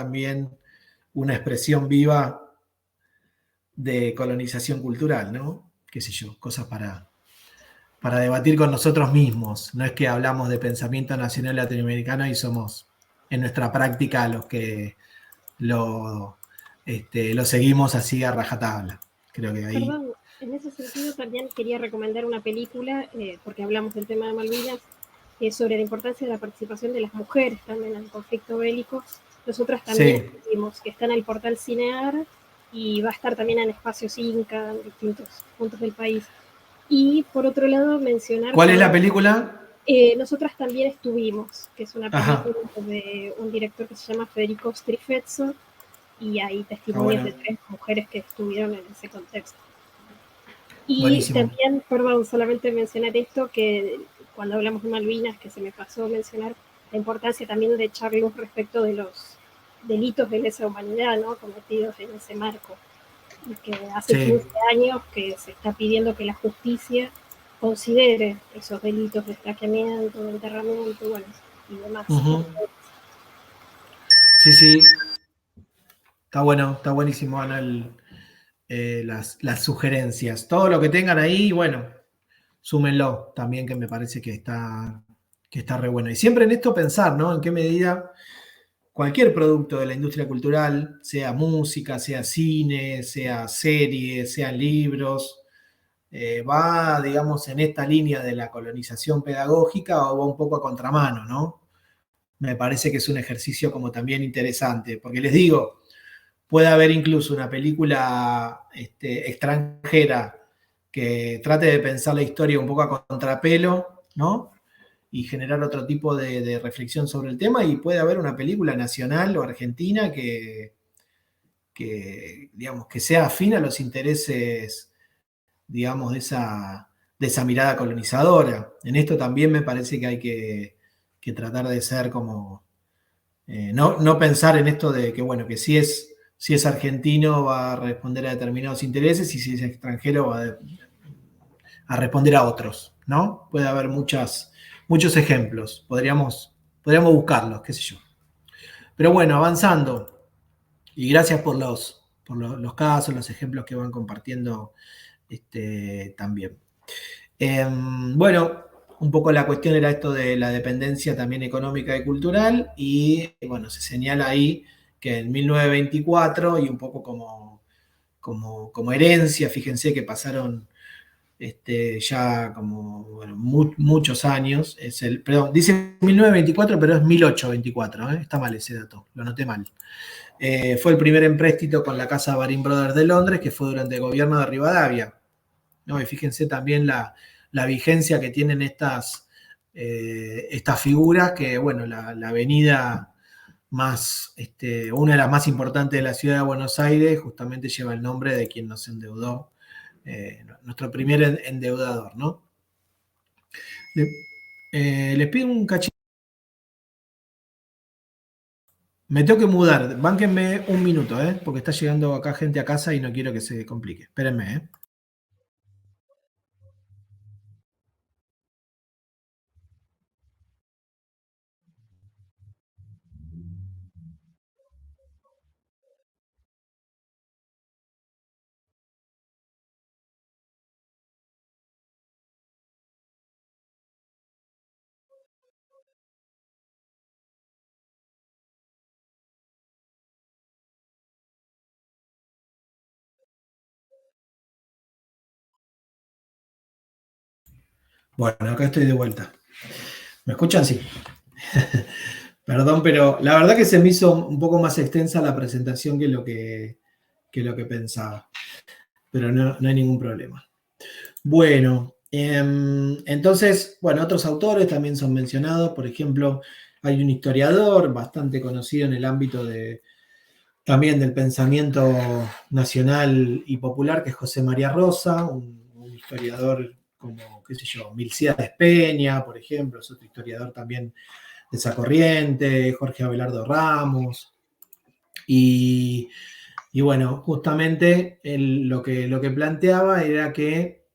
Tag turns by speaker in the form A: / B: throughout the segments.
A: también una expresión viva de colonización cultural, ¿no? Qué sé yo, cosas para debatir con nosotros mismos. No es que hablamos de pensamiento nacional latinoamericano y somos en nuestra práctica los que lo seguimos así a rajatabla. Creo que ahí...
B: Perdón, en ese sentido también quería recomendar una película, porque hablamos del tema de Malvinas, sobre la importancia de la participación de las mujeres también en el conflicto bélico. Nosotras también vimos que está en el portal Cinear y va a estar también en espacios Inca en distintos puntos del país. Y por otro lado mencionar...
A: ¿Cuál es la película?
B: Nosotras también estuvimos, que es una película de un director que se llama Federico Strifezzo, y hay testimonios de 3 mujeres que estuvieron en ese contexto. Y buenísimo. También, perdón, solamente mencionar esto, que cuando hablamos de Malvinas, que se me pasó mencionar la importancia también de echar luz respecto de los delitos de lesa humanidad, ¿no?, cometidos en ese marco, y que hace 15 años que se está pidiendo que la justicia considere esos delitos de escaqueamiento, de enterramiento, bueno, y demás.
A: Sí. Está bueno, está buenísimo, Ana, las sugerencias. Todo lo que tengan ahí, bueno, súmenlo también, que me parece que está re bueno. Y siempre en esto pensar, ¿no? En qué medida cualquier producto de la industria cultural, sea música, sea cine, sea series, sean libros, va, digamos, en esta línea de la colonización pedagógica o va un poco a contramano, ¿no? Me parece que es un ejercicio como también interesante, porque les digo, puede haber incluso una película extranjera que trate de pensar la historia un poco a contrapelo, ¿no? Y generar otro tipo de reflexión sobre el tema, y puede haber una película nacional o argentina que digamos, que sea afín a los intereses, digamos, de esa mirada colonizadora. En esto también me parece que hay que tratar de ser como... no pensar en esto de que, bueno, que si es argentino va a responder a determinados intereses y si es extranjero va a responder a otros, ¿no? Puede haber muchos ejemplos, podríamos buscarlos, qué sé yo. Pero bueno, avanzando, y gracias por los casos, los ejemplos que van compartiendo también. Bueno, un poco la cuestión era esto de la dependencia también económica y cultural, y bueno, se señala ahí que en 1924, y un poco como herencia, fíjense que pasaron ya como bueno, muchos años, perdón, dice 1924, pero es 1824, está mal ese dato, lo anoté mal. Fue el primer empréstito con la casa Baring Brothers de Londres, que fue durante el gobierno de Rivadavia, ¿no? Y fíjense también la vigencia que tienen estas figuras, que bueno, la avenida más, una de las más importantes de la ciudad de Buenos Aires, justamente lleva el nombre de quien nos endeudó, nuestro primer endeudador, ¿no? Les pido un cachito. Me tengo que mudar, bánquenme un minuto, porque está llegando acá gente a casa y no quiero que se complique. Espérenme, Bueno, acá estoy de vuelta. ¿Me escuchan? Sí. Perdón, pero la verdad que se me hizo un poco más extensa la presentación que lo que pensaba. Pero no hay ningún problema. Bueno, entonces, bueno, otros autores también son mencionados. Por ejemplo, hay un historiador bastante conocido en el ámbito también del pensamiento nacional y popular, que es José María Rosa, un historiador como, qué sé yo, Milcíades Peña, por ejemplo, es otro historiador también de esa corriente, Jorge Abelardo Ramos, y bueno, justamente él lo que planteaba era que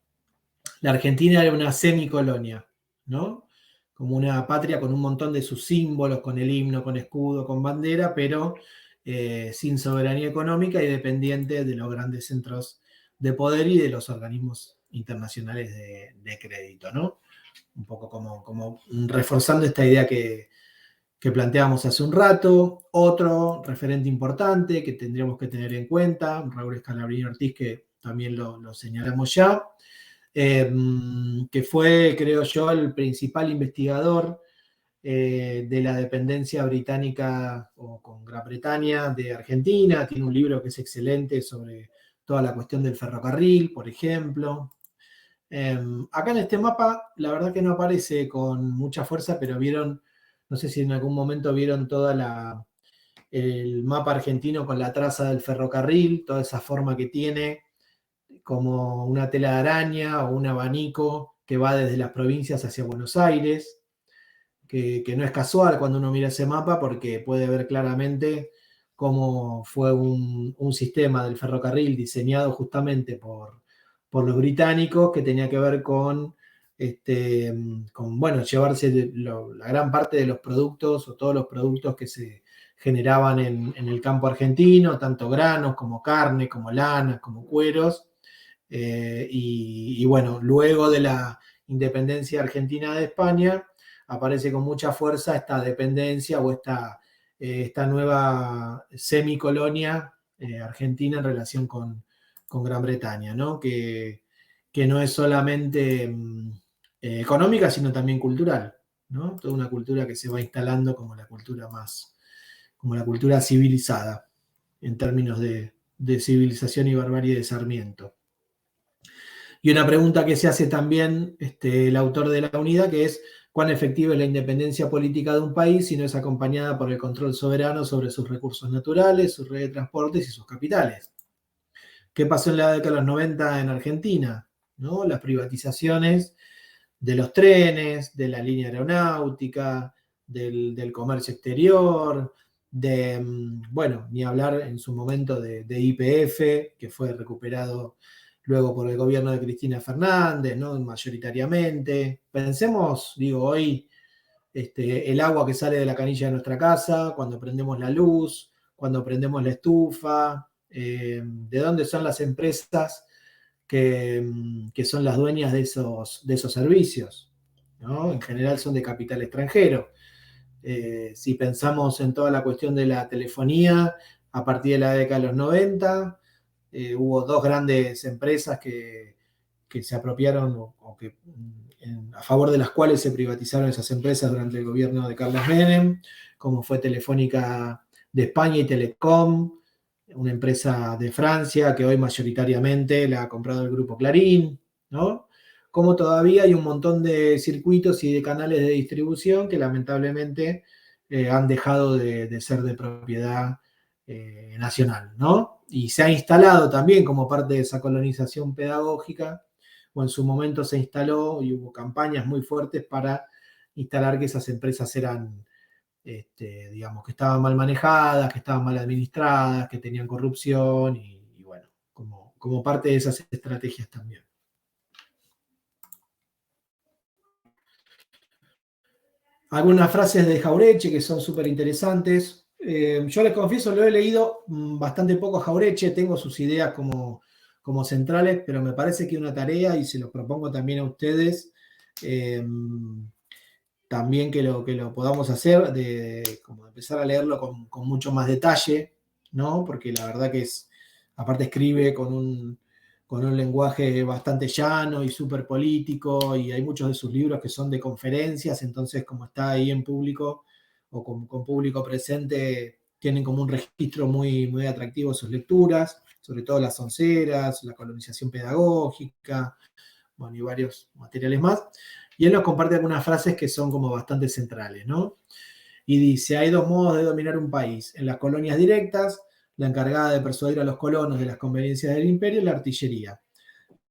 A: la Argentina era una semicolonia, ¿no? Como una patria con un montón de sus símbolos, con el himno, con escudo, con bandera, pero sin soberanía económica y dependiente de los grandes centros de poder y de los organismos internacionales de crédito, ¿no? Un poco como reforzando esta idea que planteamos hace un rato. Otro referente importante que tendríamos que tener en cuenta, Raúl Scalabrini Ortiz, que también lo señalamos ya, que fue, creo yo, el principal investigador de la dependencia británica o con Gran Bretaña de Argentina. Tiene un libro que es excelente sobre toda la cuestión del ferrocarril, por ejemplo. Acá en este mapa, la verdad que no aparece con mucha fuerza, pero vieron, no sé si en algún momento vieron el mapa argentino con la traza del ferrocarril, toda esa forma que tiene, como una tela de araña o un abanico que va desde las provincias hacia Buenos Aires, que no es casual cuando uno mira ese mapa porque puede ver claramente cómo fue un sistema del ferrocarril diseñado justamente por los británicos, que tenía que ver con bueno, llevarse la gran parte de los productos o todos los productos que se generaban en el campo argentino, tanto granos como carne, como lana, como cueros. Y bueno, luego de la independencia argentina de España, aparece con mucha fuerza esta dependencia o esta nueva semicolonia argentina en relación con Gran Bretaña, ¿no? Que no es solamente económica, sino también cultural, ¿no? Toda una cultura que se va instalando como la cultura civilizada, en términos de civilización y barbarie de Sarmiento. Y una pregunta que se hace también el autor de la unidad, que es cuán efectiva es la independencia política de un país si no es acompañada por el control soberano sobre sus recursos naturales, sus redes de transportes y sus capitales. ¿Qué pasó en la década de los 90 en Argentina? ¿No? Las privatizaciones de los trenes, de la línea aeronáutica, del comercio exterior, bueno, ni hablar en su momento de YPF, que fue recuperado luego por el gobierno de Cristina Fernández, ¿no? Mayoritariamente. Pensemos, digo, hoy el agua que sale de la canilla de nuestra casa, cuando prendemos la luz, cuando prendemos la estufa, de dónde son las empresas que son las dueñas de esos servicios, ¿no? En general son de capital extranjero. Si pensamos en toda la cuestión de la telefonía, a partir de la década de los 90, hubo dos grandes empresas que se apropiaron o que a favor de las cuales se privatizaron esas empresas durante el gobierno de Carlos Menem, como fue Telefónica de España y Telecom, una empresa de Francia que hoy mayoritariamente la ha comprado el grupo Clarín, ¿no? Como todavía hay un montón de circuitos y de canales de distribución que lamentablemente han dejado de ser de propiedad nacional, ¿no? Y se ha instalado también como parte de esa colonización pedagógica, o en su momento se instaló y hubo campañas muy fuertes para instalar que esas empresas eran, digamos, que estaban mal manejadas, que estaban mal administradas, que tenían corrupción y bueno, como parte de esas estrategias también. Algunas frases de Jauretche que son súper interesantes. Yo les confieso, lo he leído bastante poco a Jauretche, tengo sus ideas como centrales, pero me parece que una tarea, y se lo propongo también a ustedes, también que lo podamos hacer, como empezar a leerlo con mucho más detalle, ¿no? Porque la verdad que aparte escribe con un lenguaje bastante llano y súper político, y hay muchos de sus libros que son de conferencias, entonces como está ahí en público o con público presente, tienen como un registro muy, muy atractivo sus lecturas, sobre todo las onceras, la colonización pedagógica, bueno, y varios materiales más. Y él nos comparte algunas frases que son como bastante centrales, ¿no? Y dice, hay dos modos de dominar un país: en las colonias directas, la encargada de persuadir a los colonos de las conveniencias del imperio, la artillería.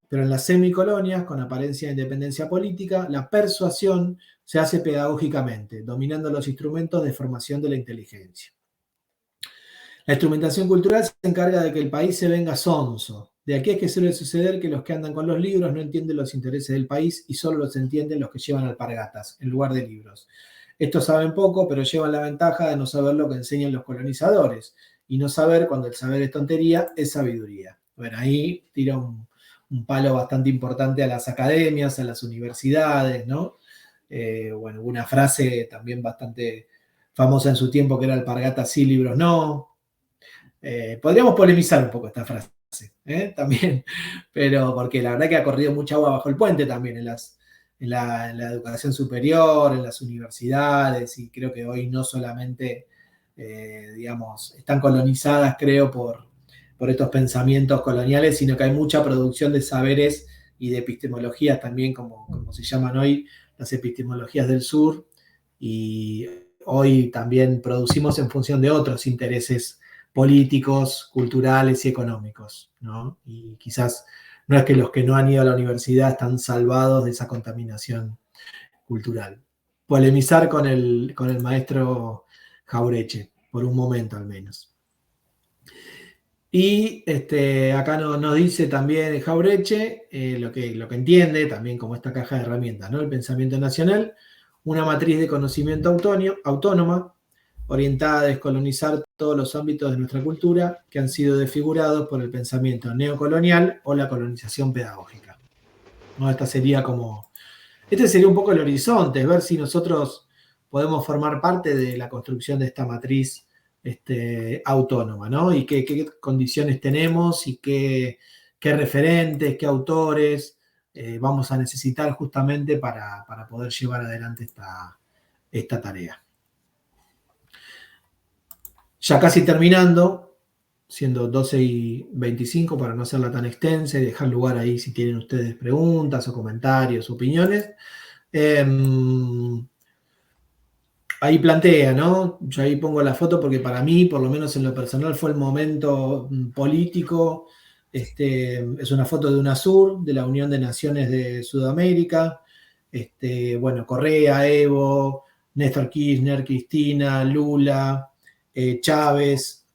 A: Pero en las semicolonias, con apariencia de independencia política, la persuasión se hace pedagógicamente, dominando los instrumentos de formación de la inteligencia. La instrumentación cultural se encarga de que el país se venga sonso. De aquí es que suele suceder que los que andan con los libros no entienden los intereses del país y solo los entienden los que llevan alpargatas en lugar de libros. Estos saben poco, pero llevan la ventaja de no saber lo que enseñan los colonizadores, y no saber, cuando el saber es tontería, es sabiduría. Bueno, ahí tira un palo bastante importante a las academias, a las universidades, ¿no? Bueno, una frase también bastante famosa en su tiempo que era alpargatas sí, libros no. Podríamos polemizar un poco esta frase, también, pero porque la verdad que ha corrido mucha agua bajo el puente también en la educación superior, en las universidades, y creo que hoy no solamente, digamos, están colonizadas, creo, por estos pensamientos coloniales, sino que hay mucha producción de saberes y de epistemologías también, como se llaman hoy, las epistemologías del sur, y hoy también producimos en función de otros intereses políticos, culturales y económicos, ¿no? Y quizás no es que los que no han ido a la universidad están salvados de esa contaminación cultural. Polemizar con el maestro Jaureche, por un momento al menos. Y acá nos dice también Jaureche lo que entiende, también como esta caja de herramientas, ¿no? El pensamiento nacional, una matriz de conocimiento autónoma, orientada a descolonizar todos los ámbitos de nuestra cultura que han sido desfigurados por el pensamiento neocolonial o la colonización pedagógica. ¿No? Este sería un poco el horizonte, es ver si nosotros podemos formar parte de la construcción de esta matriz autónoma, ¿no? Y qué condiciones tenemos y qué referentes, qué autores vamos a necesitar justamente para poder llevar adelante esta tarea. Ya casi terminando, siendo 12:25 para no hacerla tan extensa y dejar lugar ahí si tienen ustedes preguntas o comentarios, opiniones. Ahí plantea, ¿no? Yo ahí pongo la foto porque para mí, por lo menos en lo personal, fue el momento político. Es una foto de UNASUR, de la Unión de Naciones de Sudamérica. Bueno, Correa, Evo, Néstor Kirchner, Cristina, Lula, Chávez,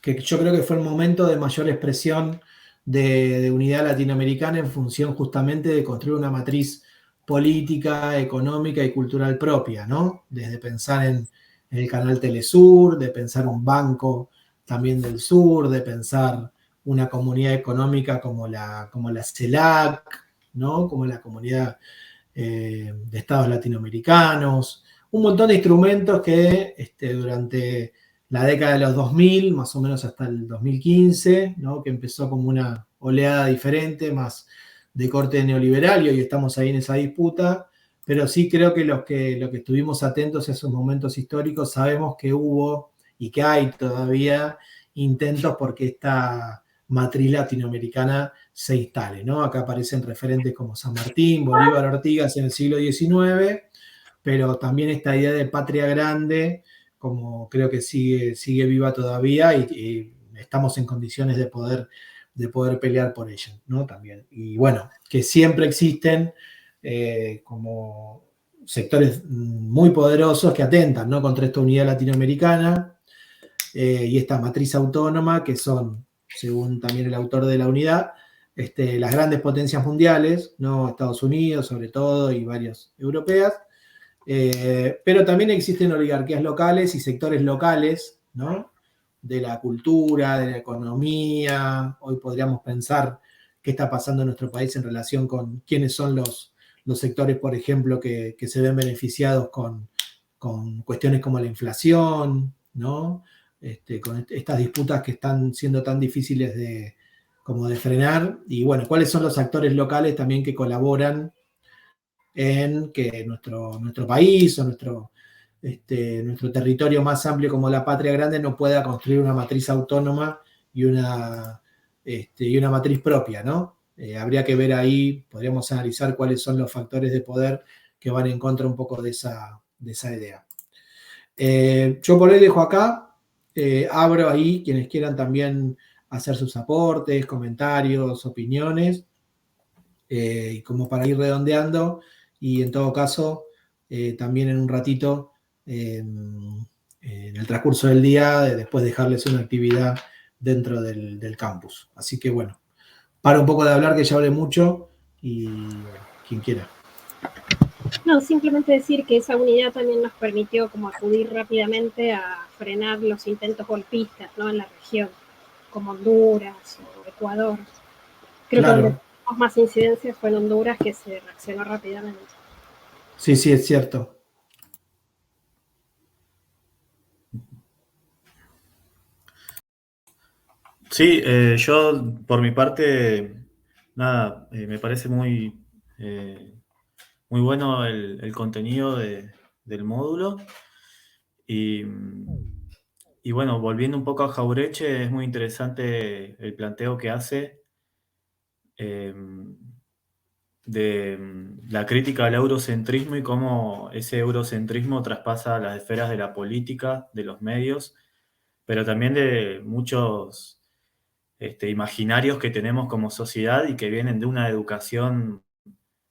A: que yo creo que fue el momento de mayor expresión de unidad latinoamericana en función justamente de construir una matriz política, económica y cultural propia, ¿no? Desde pensar en el canal Telesur, de pensar un banco también del sur, de pensar una comunidad económica como la CELAC, ¿no? Como la comunidad de estados latinoamericanos, un montón de instrumentos que durante la década de los 2000, más o menos hasta el 2015, ¿no? Que empezó como una oleada diferente, más de corte neoliberal, y hoy estamos ahí en esa disputa, pero sí creo que los que estuvimos atentos a esos momentos históricos sabemos que hubo y que hay todavía intentos porque esta matriz latinoamericana se instale, ¿no? Acá aparecen referentes como San Martín, Bolívar, Artigas en el siglo XIX, pero también esta idea de patria grande, como creo que sigue viva todavía y estamos en condiciones de poder pelear por ella, ¿no? También. Y bueno, que siempre existen como sectores muy poderosos que atentan, ¿no? Contra esta unidad latinoamericana y esta matriz autónoma, que son, según también el autor de la unidad, las grandes potencias mundiales, ¿no? Estados Unidos sobre todo y varias europeas, pero también existen oligarquías locales y sectores locales, ¿no? De la cultura, de la economía. Hoy podríamos pensar qué está pasando en nuestro país en relación con quiénes son los sectores, por ejemplo, que se ven beneficiados con cuestiones como la inflación, ¿no? Con estas disputas que están siendo tan difíciles de frenar. Y bueno, ¿cuáles son los actores locales también que colaboran en que nuestro país o nuestro territorio más amplio como la patria grande no pueda construir una matriz autónoma y una matriz propia, ¿no? Habría que ver ahí, podríamos analizar cuáles son los factores de poder que van en contra un poco de esa idea. Yo por hoy dejo acá, abro ahí quienes quieran también hacer sus aportes, comentarios, opiniones, como para ir redondeando, y en todo caso, también en un ratito, en el transcurso del día, después dejarles una actividad dentro del campus. Así que bueno, paro un poco de hablar, que ya hablé mucho, y bueno, quien quiera.
B: No, simplemente decir que esa unidad también nos permitió como acudir rápidamente a frenar los intentos golpistas, ¿no? En la región, como Honduras o Ecuador. Creo que donde
A: Claro,
B: tuvimos más incidencias fue en Honduras, que se reaccionó rápidamente.
A: sí, sí, es cierto.
C: Sí, yo por mi parte, nada, me parece eh, muy bueno el contenido del módulo. Y, y bueno, volviendo un poco a Jaureche, es muy interesante el planteo que hace eh, de la crítica al eurocentrismo y cómo ese eurocentrismo traspasa las esferas de la política, de los medios, pero también de muchos imaginarios que tenemos como sociedad y que vienen de una educación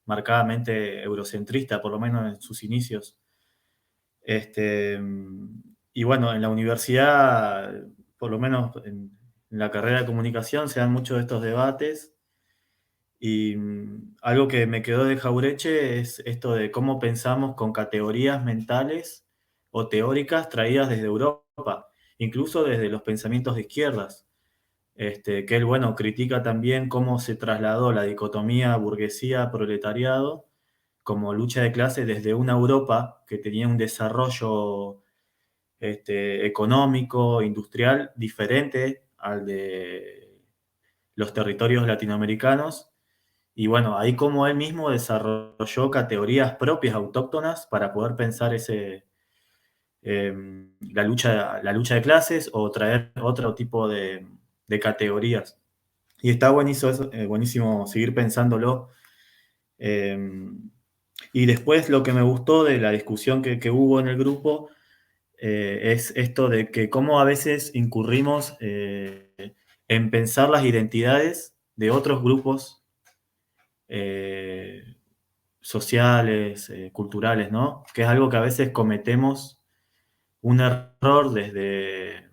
C: marcadamente eurocentrista, por lo menos en sus inicios. Este, y bueno, en la universidad, por lo menos en la carrera de comunicación, se dan muchos de estos debates. Y algo que me quedó de Jaureche es esto de cómo pensamos con categorías mentales o teóricas traídas desde Europa, incluso desde los pensamientos de izquierdas. Que él, bueno, critica también cómo se trasladó la dicotomía burguesía-proletariado como lucha de clases desde una Europa que tenía un desarrollo económico, industrial, diferente al de los territorios latinoamericanos. Y bueno, ahí como él mismo desarrolló categorías propias, autóctonas, para poder pensar eh, la lucha de clases o traer otro tipo de categorías. Y está buenísimo seguir pensándolo. Eh, y después lo que me gustó de la discusión que hubo en el grupo es esto de que cómo a veces incurrimos en pensar las identidades de otros grupos eh, sociales, culturales, ¿no? Que es algo que a veces cometemos un error desde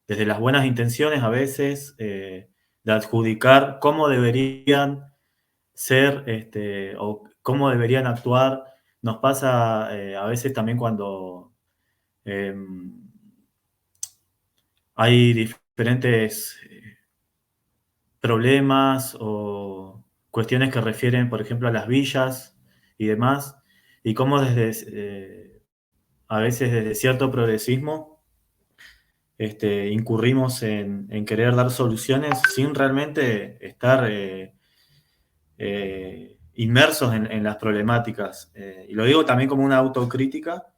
C: las buenas intenciones, a veces, de adjudicar cómo deberían ser o cómo deberían actuar. Nos pasa a veces también cuando eh, hay diferentes problemas o cuestiones que refieren, por ejemplo, a las villas y demás, y cómo a veces desde cierto progresismo incurrimos en querer dar soluciones sin realmente estar inmersos en las problemáticas. Y lo digo también como una autocrítica,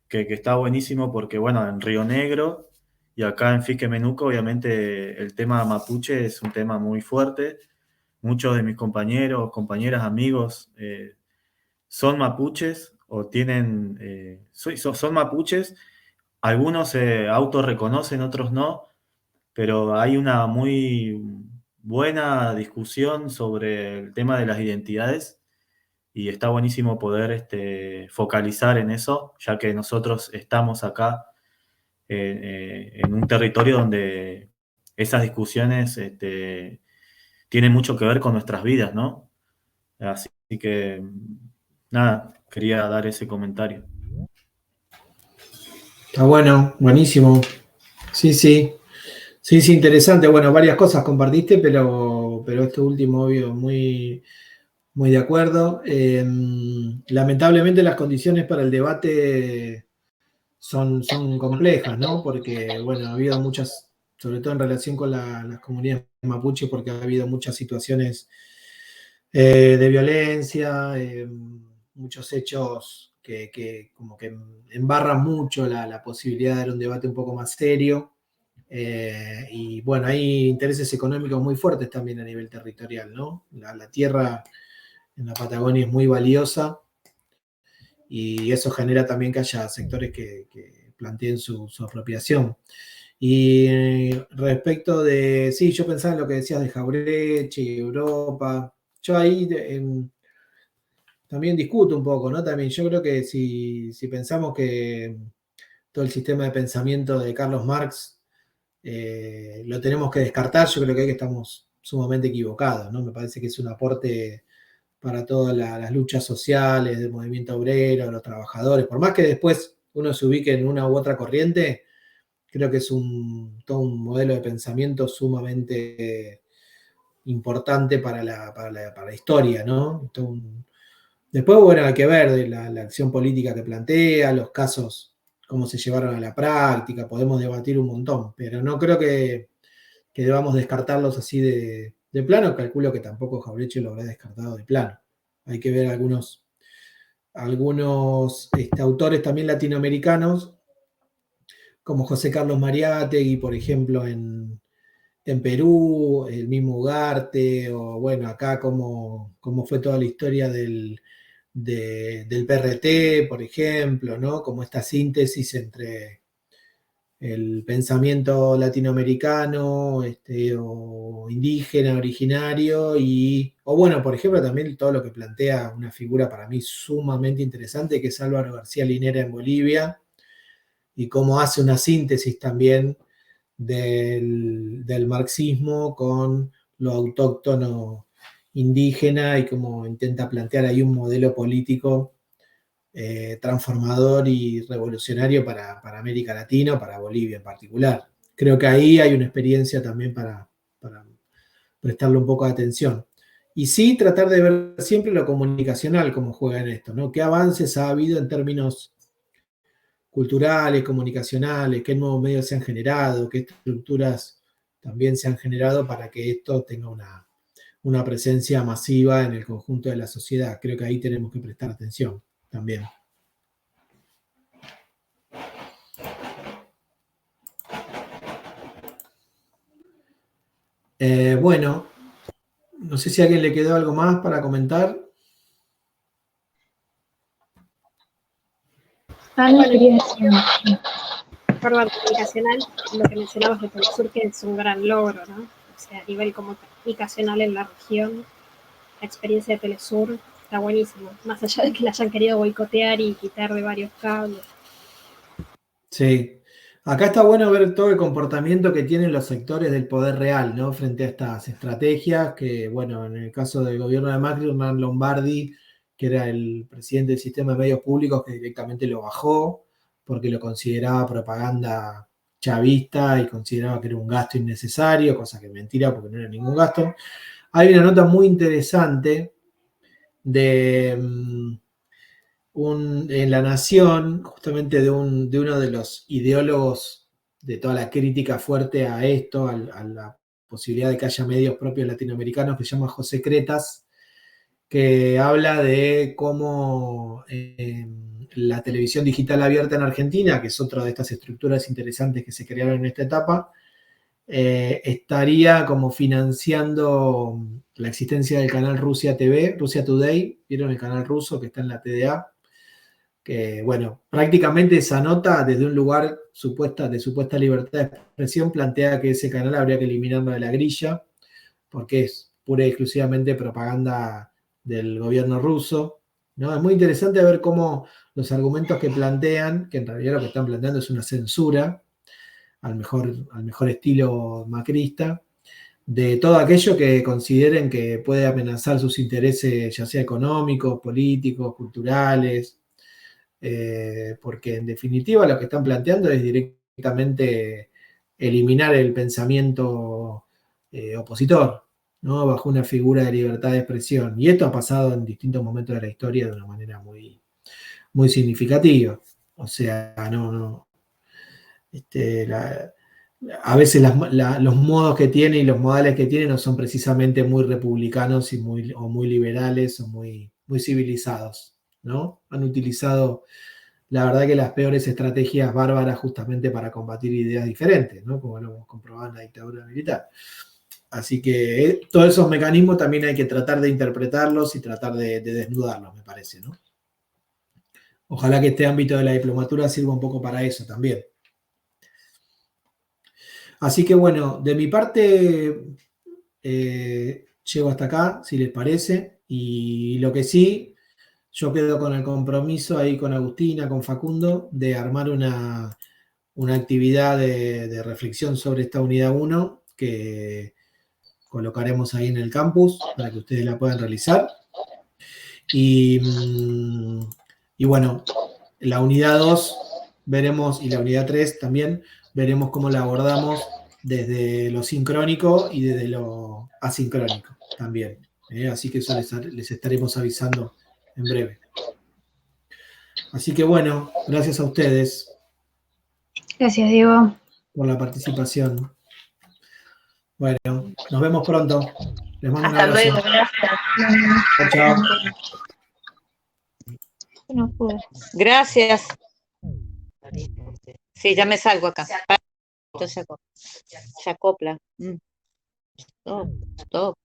C: que está buenísimo porque, bueno, en Río Negro y acá en Fiquemenuco, obviamente el tema mapuche es un tema muy fuerte. Muchos de mis compañeros, compañeras, amigos son mapuches o tienen, son mapuches. Algunos se autorreconocen, otros no, pero hay una muy buena discusión sobre el tema de las identidades y está buenísimo poder focalizar en eso, ya que nosotros estamos acá en un territorio donde esas discusiones tienen mucho que ver con nuestras vidas, ¿no? Así que, nada, quería dar ese comentario.
A: Está bueno, buenísimo. Sí, sí. Sí, sí, interesante. Bueno, varias cosas compartiste, pero esto último, obvio, muy, muy de acuerdo. Lamentablemente las condiciones para el debate son complejas, ¿no? Porque, bueno, ha habido muchas, sobre todo en relación con las comunidades mapuche, porque ha habido muchas situaciones de violencia, muchos hechos que como que embarran mucho la posibilidad de dar un debate un poco más serio. Y bueno, hay intereses económicos muy fuertes también a nivel territorial, ¿no? La tierra en la Patagonia es muy valiosa y eso genera también que haya sectores que planteen su apropiación. Y respecto de, sí, yo pensaba en lo que decías de Jaureche y Europa. Yo ahí también discuto un poco, ¿no? También yo creo que si pensamos que todo el sistema de pensamiento de Carlos Marx lo tenemos que descartar, yo creo que estamos sumamente equivocados, ¿no? Me parece que es un aporte para todas las luchas sociales del movimiento obrero, de los trabajadores. Por más que después uno se ubique en una u otra corriente, creo que es todo un modelo de pensamiento sumamente importante para la historia, ¿no? Después, bueno, hay que ver de la acción política que plantea, los casos, cómo se llevaron a la práctica, podemos debatir un montón, pero no creo que debamos descartarlos así de plano. Calculo que tampoco Jauretche lo habrá descartado de plano. Hay que ver algunos autores también latinoamericanos, como José Carlos Mariátegui, por ejemplo, en Perú, el mismo Ugarte, o bueno, acá cómo fue toda la historia del PRT, por ejemplo, ¿no? Como esta síntesis entre el pensamiento latinoamericano, o indígena, originario, o bueno, por ejemplo, también todo lo que plantea una figura para mí sumamente interesante, que es Álvaro García Linera en Bolivia, y cómo hace una síntesis también del marxismo con lo autóctono indígena y cómo intenta plantear ahí un modelo político transformador y revolucionario para América Latina, para Bolivia en particular. Creo que ahí hay una experiencia también para prestarle un poco de atención. Y sí, tratar de ver siempre lo comunicacional como juega en esto, ¿no? ¿Qué avances ha habido en términos culturales, comunicacionales, qué nuevos medios se han generado, qué estructuras también se han generado para que esto tenga una presencia masiva en el conjunto de la sociedad? Creo que ahí tenemos que prestar atención también. Bueno, no sé si a alguien le quedó algo más para comentar.
B: Perdón, comunicacional, lo que mencionabas de Telesur, que es un gran logro, ¿no? O sea, a nivel comunicacional en la región, la experiencia de Telesur está buenísima, más allá de que la hayan querido boicotear y quitar de varios cables.
A: Sí, acá está bueno ver todo el comportamiento que tienen los sectores del poder real, ¿no? Frente a estas estrategias que, bueno, en el caso del gobierno de Macri, Hernán Lombardi, que era el presidente del sistema de medios públicos, que directamente lo bajó porque lo consideraba propaganda chavista y consideraba que era un gasto innecesario, cosa que es mentira porque no era ningún gasto. Hay una nota muy interesante en La Nación, justamente de uno de los ideólogos de toda la crítica fuerte a esto, a la posibilidad de que haya medios propios latinoamericanos, que se llama José Cretas, que habla de cómo la televisión digital abierta en Argentina, que es otra de estas estructuras interesantes que se crearon en esta etapa, estaría como financiando la existencia del canal Rusia TV, Rusia Today, ¿vieron el canal ruso que está en la TDA? Que, bueno, prácticamente esa nota, desde un lugar de supuesta libertad de expresión, plantea que ese canal habría que eliminarlo de la grilla, porque es pura y exclusivamente propaganda del gobierno ruso, ¿no? Es muy interesante ver cómo los argumentos que plantean, que en realidad lo que están planteando es una censura, al mejor estilo macrista, de todo aquello que consideren que puede amenazar sus intereses, ya sea económicos, políticos, culturales, porque en definitiva lo que están planteando es directamente eliminar el pensamiento opositor, ¿no? Bajo una figura de libertad de expresión. Y esto ha pasado en distintos momentos de la historia de una manera muy, muy significativa. O sea, a veces los modos que tiene y los modales que tiene no son precisamente muy republicanos o muy liberales o muy, muy civilizados, ¿no? Han utilizado, la verdad, que las peores estrategias bárbaras justamente para combatir ideas diferentes, ¿no? Como lo hemos comprobado en la dictadura militar. Así que todos esos mecanismos también hay que tratar de interpretarlos y tratar de desnudarlos, me parece, ¿no? Ojalá que este ámbito de la diplomatura sirva un poco para eso también. Así que bueno, de mi parte llego hasta acá, si les parece, y lo que sí, yo quedo con el compromiso ahí con Agustina, con Facundo, de armar una actividad de reflexión sobre esta unidad 1 que colocaremos ahí en el campus para que ustedes la puedan realizar. Y bueno, la unidad 2 veremos, y la unidad 3 también, veremos cómo la abordamos desde lo sincrónico y desde lo asincrónico también. Así que eso les estaremos avisando en breve. Así que bueno, gracias a ustedes.
D: Gracias, Diego.
A: Por la participación. Bueno, nos vemos pronto. Les mando un
E: Hasta
A: abrazo.
E: luego, gracias.
A: Chao.
D: No pude.
E: Gracias. Sí, ya me salgo acá. Entonces se acopla. Stop, stop.